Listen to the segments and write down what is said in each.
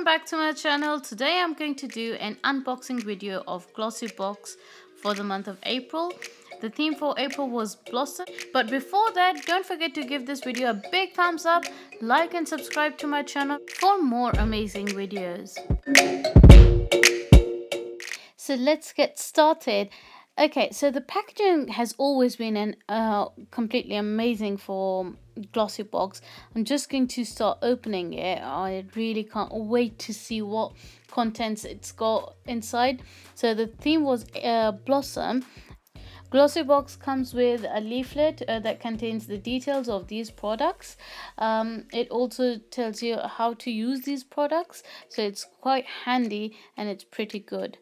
back to my channel. Today I'm going to do an unboxing video of Glossybox for the month of April. The theme for April was Blossom. But before that, don't forget to give this video a big thumbs up, like and subscribe to my channel for more amazing videos. So let's get started. Okay, so the packaging has always been completely amazing for Glossybox. I'm just going to start opening it. I really can't wait to see what contents it's got inside. So the theme was Blossom. Glossybox comes with a leaflet that contains the details of these products. It also tells you how to use these products, so it's quite handy and it's pretty good.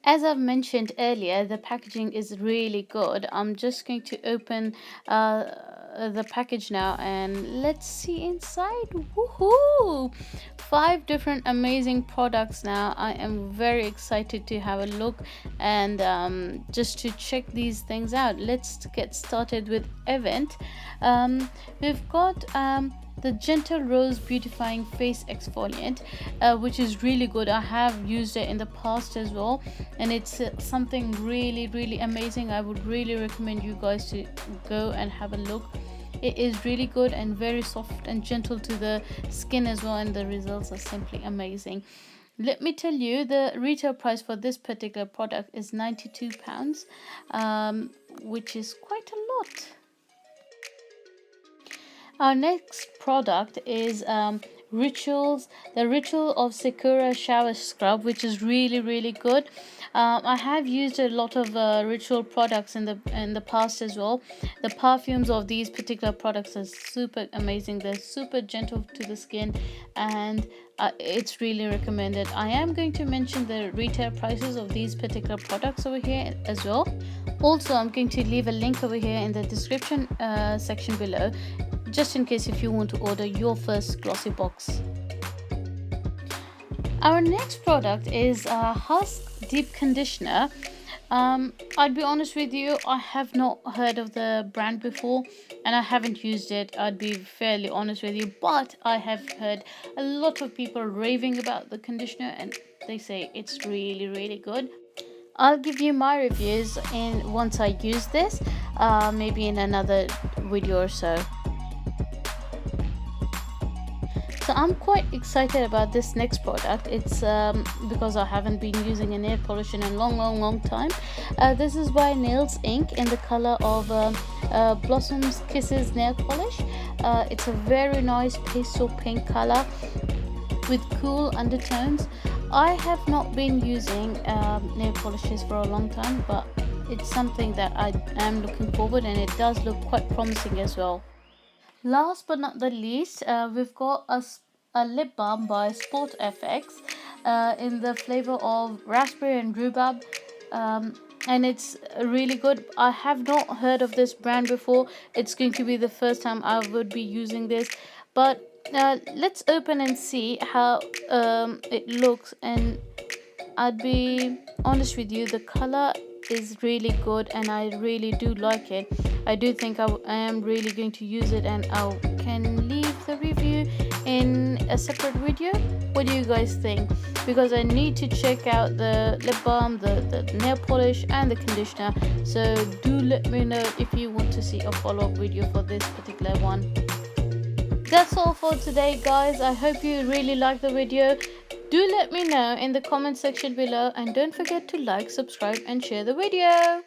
As I've mentioned earlier, the packaging is really good. I'm just going to open the package now and let's see inside. Woohoo! 5 different amazing products now. I am very excited to have a look and just to check these things out. Let's get started with Event. We've got the Gentle Rose Beautifying Face Exfoliant, which is really good. I have used it in the past as well, and it's something really amazing. I would really recommend you guys to go and have a look. It is really good and very soft and gentle to the skin as well, and the results are simply amazing. Let me tell you, the retail price for this particular product is £92, which is quite a lot. Our next product is the Ritual of Sakura shower scrub, which is really good. I have used a lot of Ritual products in the past as well. The perfumes of these particular products are super amazing. They're super gentle to the skin, and it's really recommended. I am going to mention the retail prices of these particular products over here as well. Also, I'm going to leave a link over here in the description section below, just in case if you want to order your first Glossybox. Our next product is Husk Deep Conditioner. I'd be honest with you, I have not heard of the brand before and I haven't used it. I'd be fairly honest with you, but I have heard a lot of people raving about the conditioner and they say it's really good. I'll give you my reviews once I use this, maybe in another video or so. So I'm quite excited about this next product. It's because I haven't been using a nail polish in a long time. This is by Nails Inc. in the color of Blossoms Kisses nail polish. It's a very nice pastel pink color with cool undertones. I have not been using nail polishes for a long time, but it's something that I am looking forward, and it does look quite promising as well. Last but not the least, we've got a lip balm by Sport FX in the flavor of raspberry and rhubarb, and it's really good. I have not heard of this brand before. It's going to be the first time I would be using this, but let's open and see how it looks. And I'd be honest with you, the color is really good and I really do like it. I do think I am really going to use it, and I can leave the review in a separate video. What do you guys think? Because I need to check out the lip balm, the nail polish and the conditioner, so do let me know if you want to see a follow-up video for this particular one. That's all for today, guys. I hope you really liked the video. Do let me know in the comment section below, and don't forget to like, subscribe and share the video.